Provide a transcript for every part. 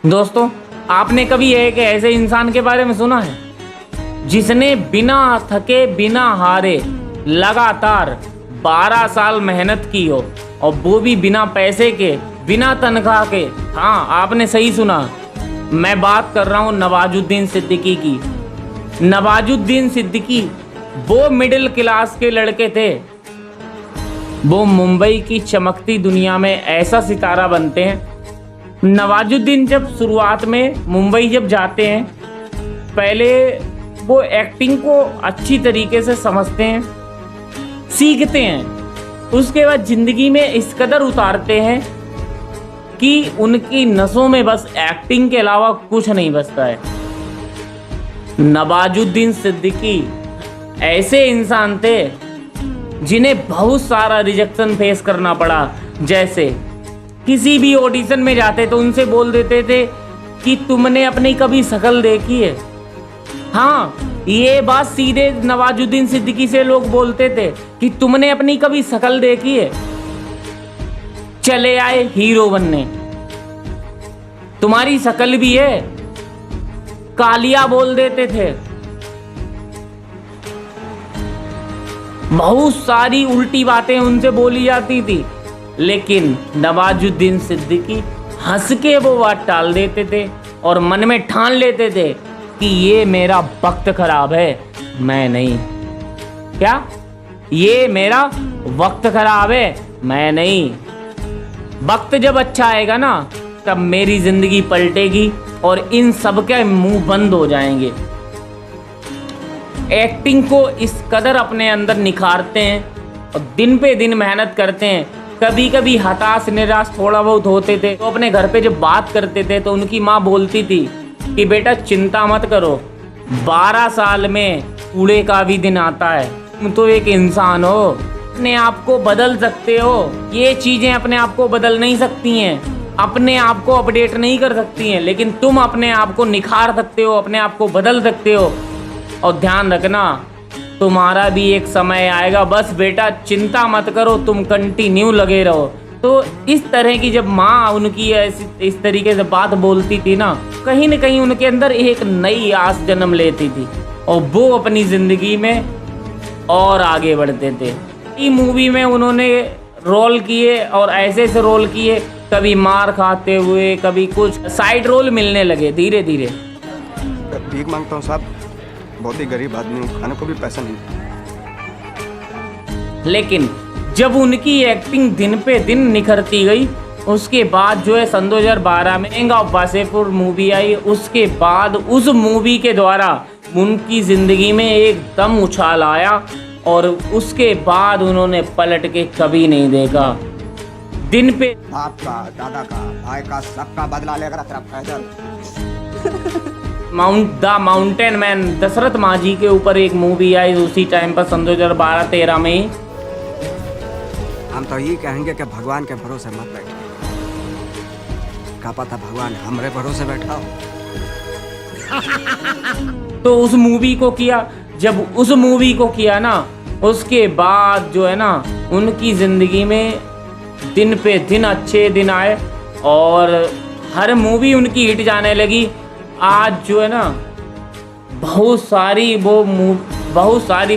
दोस्तों, आपने कभी एक ऐसे इंसान के बारे में सुना है जिसने बिना थके बिना हारे लगातार 12 साल मेहनत की हो, और वो भी बिना पैसे के, बिना तनख्वाह के। हाँ, आपने सही सुना, मैं बात कर रहा हूँ नवाजुद्दीन सिद्दीकी की। नवाजुद्दीन सिद्दीकी वो मिडिल क्लास के लड़के थे, वो मुंबई की चमकती दुनिया में ऐसा सितारा बनते हैं। नवाजुद्दीन जब शुरुआत में मुंबई जब जाते हैं, पहले वो एक्टिंग को अच्छी तरीके से समझते हैं, सीखते हैं। उसके बाद ज़िंदगी में इस कदर उतारते हैं कि उनकी नसों में बस एक्टिंग के अलावा कुछ नहीं बचता है। नवाजुद्दीन सिद्दीकी ऐसे इंसान थे जिन्हें बहुत सारा रिजेक्शन फेस करना पड़ा। जैसे किसी भी ऑडिशन में जाते तो उनसे बोल देते थे कि तुमने अपनी कभी शक्ल देखी है। हाँ, ये बात सीधे नवाजुद्दीन सिद्दीकी से लोग बोलते थे कि तुमने अपनी कभी शक्ल देखी है। चले आए हीरो बनने, तुम्हारी शक्ल भी है, कालिया बोल देते थे। बहुत सारी उल्टी बातें उनसे बोली जाती थी, लेकिन नवाजुद्दीन सिद्दीकी हंस के वो बात टाल देते थे और मन में ठान लेते थे कि ये मेरा वक्त खराब है, मैं नहीं। क्या? ये मेरा वक्त खराब है, मैं नहीं। वक्त जब अच्छा आएगा ना, तब मेरी जिंदगी पलटेगी और इन सब के मुंह बंद हो जाएंगे। एक्टिंग को इस कदर अपने अंदर निखारते हैं और दिन पे दिन मेहनत करते हैं। कभी कभी हताश निराश थोड़ा बहुत होते थे तो अपने घर पे जब बात करते थे तो उनकी माँ बोलती थी कि बेटा चिंता मत करो, 12 साल में कूड़े का भी दिन आता है। तुम तो एक इंसान हो, अपने आप को बदल सकते हो। ये चीज़ें अपने आप को बदल नहीं सकती हैं, अपने आप को अपडेट नहीं कर सकती हैं, लेकिन तुम अपने आप को निखार सकते हो, अपने आप को बदल सकते हो। और ध्यान रखना, तुम्हारा भी एक समय आएगा। बस बेटा चिंता मत करो, तुम कंटिन्यू लगे रहो। तो इस तरह की जब माँ उनकी ऐसी इस तरीके से बात बोलती थी ना कहीं उनके अंदर एक नई आस जन्म लेती थी और वो अपनी ज़िंदगी में और आगे बढ़ते थे। ई मूवी में उन्होंने रोल किए और ऐसे से रोल किए, कभी मार खाते हुए, कभी कुछ साइड रोल मिलने लगे धीरे धीरे। भीख मांगता हूँ साहब, बहुत ही गरीब आदमी हूँ, खाने को भी पैसा नहीं। लेकिन जब उनकी एक्टिंग दिन पे दिन निखरती गई, उसके बाद जो है सन 2012 में किंग ऑफ वासेपुर मूवी आई। उसके बाद उस मूवी के द्वारा उनकी ज़िंदगी में एकदम उछाल आया और उसके बाद उन्होंने पलट के कभी नहीं देखा। दिन पे बाप का, दादा का, भाई का, सबका बदला लेकर तेरा पैदल the mountain man Dashrath Manjhi के ऊपर एक मूवी आई उसी टाइम पर सन 2012-13 में ही। हम तो ये कहेंगे कि भगवान के भरोसे मत बैठिए, क्या पता भगवान हमरे भरोसे बैठा हो। तो उस मूवी को किया, जब उस मूवी को किया ना, उसके बाद जो है ना उनकी ज़िंदगी में दिन पे दिन अच्छे दिन आए और हर मूवी उनकी हिट जाने लगी। आज जो है ना बहुत सारी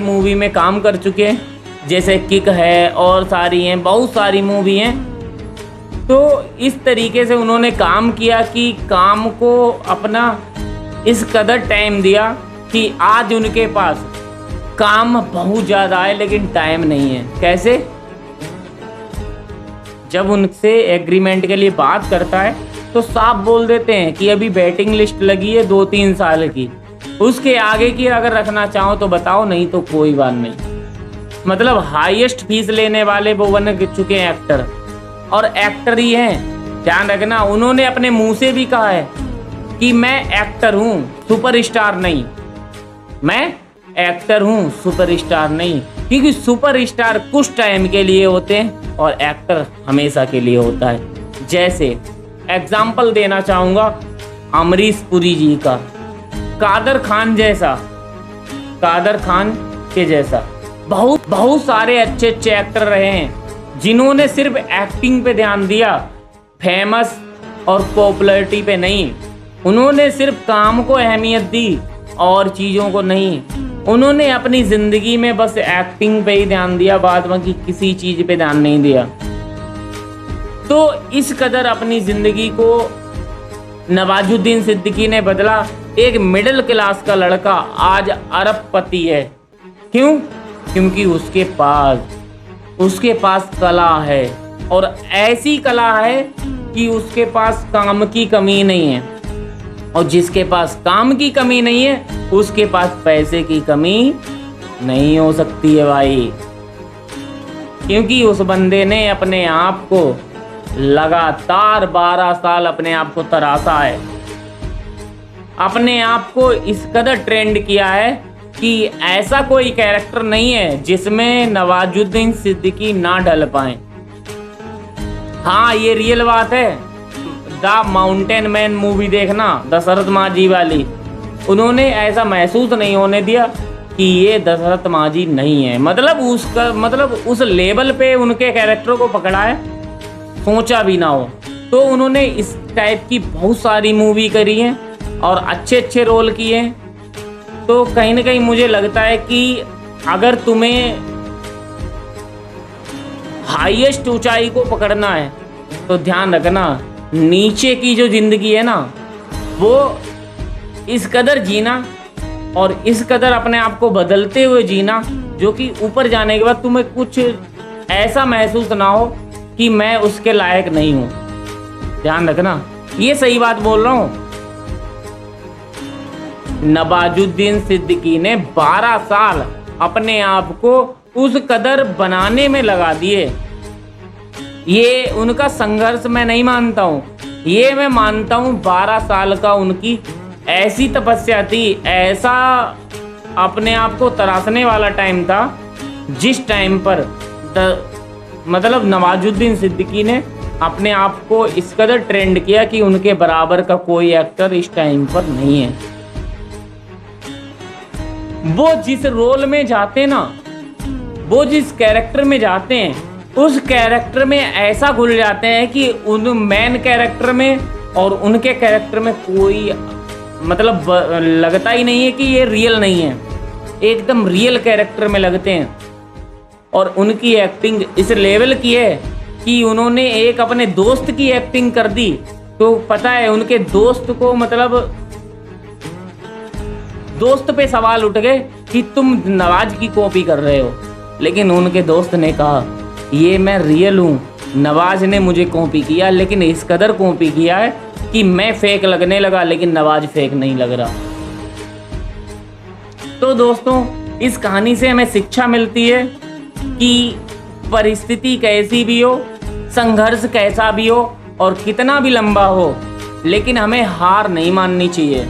मूवी में काम कर चुके हैं, जैसे किक है और सारी हैं, बहुत सारी मूवी हैं। तो इस तरीके से उन्होंने काम किया कि काम को अपना इस कदर टाइम दिया कि आज उनके पास काम बहुत ज़्यादा है लेकिन टाइम नहीं है। कैसे? जब उनसे एग्रीमेंट के लिए बात करता है तो साफ बोल देते हैं कि अभी वेटिंग लिस्ट लगी है 2-3 साल की, उसके आगे की अगर रखना चाहो तो बताओ, नहीं तो कोई बात नहीं। मतलब हाईएस्ट फीस लेने वाले वो बन चुके हैं एक्टर, और एक्टर ही हैं। ध्यान रखना, उन्होंने अपने मुंह से भी कहा है कि मैं एक्टर हूँ, सुपरस्टार नहीं। मैं एक्टर हूँ, सुपरस्टार नहीं, क्योंकि सुपरस्टार कुछ टाइम के लिए होते हैं और एक्टर हमेशा के लिए होता है। जैसे एग्जाम्पल देना चाहूँगा अमरीश पुरी जी का, कादर खान के जैसा बहुत सारे अच्छे अच्छे एक्टर रहे हैं जिन्होंने सिर्फ एक्टिंग पे ध्यान दिया, फेमस और पॉपुलैरिटी पे नहीं। उन्होंने सिर्फ काम को अहमियत दी और चीज़ों को नहीं। उन्होंने अपनी ज़िंदगी में बस एक्टिंग पे ही ध्यान दिया, बाद में किसी चीज़ पे ध्यान नहीं दिया। तो इस कदर अपनी ज़िंदगी को नवाजुद्दीन सिद्दीकी ने बदला। एक मिडिल क्लास का लड़का आज अरबपति है। क्यों? क्योंकि उसके पास कला है, और ऐसी कला है कि उसके पास काम की कमी नहीं है, और जिसके पास काम की कमी नहीं है उसके पास पैसे की कमी नहीं हो सकती है भाई। क्योंकि उस बंदे ने अपने आप को लगातार 12 साल अपने आप को तराशा है, अपने आप को इस कदर ट्रेंड किया है कि ऐसा कोई कैरेक्टर नहीं है जिसमें नवाजुद्दीन सिद्दीकी ना ढल पाए। हाँ, ये रियल बात है। द माउंटेन मैन मूवी देखना, दशरथ मांझी वाली, उन्होंने ऐसा महसूस नहीं होने दिया कि ये दशरथ मांझी नहीं है। मतलब उस लेवल पे उनके कैरेक्टर को पकड़ा है, सोचा भी ना हो। तो उन्होंने इस टाइप की बहुत सारी मूवी करी हैं और अच्छे अच्छे रोल किए हैं। तो कहीं ना कहीं मुझे लगता है कि अगर तुम्हें हाईएस्ट ऊंचाई को पकड़ना है तो ध्यान रखना, नीचे की जो जिंदगी है ना, वो इस कदर जीना और इस कदर अपने आप को बदलते हुए जीना, जो कि ऊपर जाने के बाद तुम्हें कुछ ऐसा महसूस ना हो कि मैं उसके लायक नहीं हूँ। ध्यान रखना, ये सही बात बोल रहा हूँ। नवाजुद्दीन सिद्दीकी ने 12 साल अपने आप को उस कदर बनाने में लगा दिए। ये उनका संघर्ष मैं नहीं मानता हूँ, ये मैं मानता हूँ 12 साल का उनकी ऐसी तपस्या थी, ऐसा अपने आप को तराशने वाला टाइम था, जिस टाइम पर मतलब नवाजुद्दीन सिद्दीकी ने अपने आप को इस कदर ट्रेंड किया कि उनके बराबर का कोई एक्टर इस टाइम पर नहीं है। वो जिस रोल में जाते ना, वो जिस कैरेक्टर में जाते हैं, उस कैरेक्टर में ऐसा घुल जाते हैं कि उन मेन कैरेक्टर में और उनके कैरेक्टर में कोई मतलब लगता ही नहीं है कि ये रियल नहीं है, एकदम रियल कैरेक्टर में लगते हैं। और उनकी एक्टिंग इस लेवल की है कि उन्होंने एक अपने दोस्त की एक्टिंग कर दी। तो पता है उनके दोस्त को, मतलब दोस्त पे सवाल उठ गए कि तुम नवाज की कॉपी कर रहे हो, लेकिन उनके दोस्त ने कहा ये मैं रियल हूँ, नवाज ने मुझे कॉपी किया, लेकिन इस कदर कॉपी किया है कि मैं फेक लगने लगा, लेकिन नवाज फेक नहीं लग रहा। तो दोस्तों, इस कहानी से हमें शिक्षा मिलती है कि परिस्थिति कैसी भी हो, संघर्ष कैसा भी हो और कितना भी लंबा हो, लेकिन हमें हार नहीं माननी चाहिए।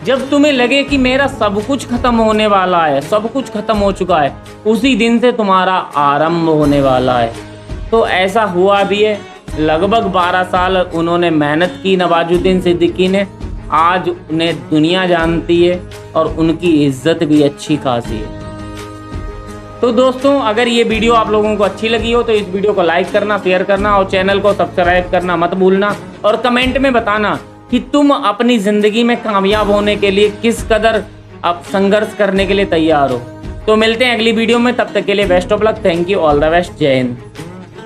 जब तुम्हें लगे कि मेरा सब कुछ खत्म होने वाला है, सब कुछ खत्म हो चुका है, उसी दिन से तुम्हारा आरंभ होने वाला है। तो ऐसा हुआ भी है। लगभग 12 साल उन्होंने मेहनत की नवाजुद्दीन सिद्दीकी ने, आज उन्हें दुनिया जानती है और उनकी इज्जत भी अच्छी खासी है। तो दोस्तों, अगर ये वीडियो आप लोगों को अच्छी लगी हो तो इस वीडियो को लाइक करना, शेयर करना और चैनल को सब्सक्राइब करना मत भूलना। और कमेंट में बताना कि तुम अपनी ज़िंदगी में कामयाब होने के लिए किस कदर अब संघर्ष करने के लिए तैयार हो। तो मिलते हैं अगली वीडियो में, तब तक के लिए best of luck. Thank you, all the best, जय हिंद।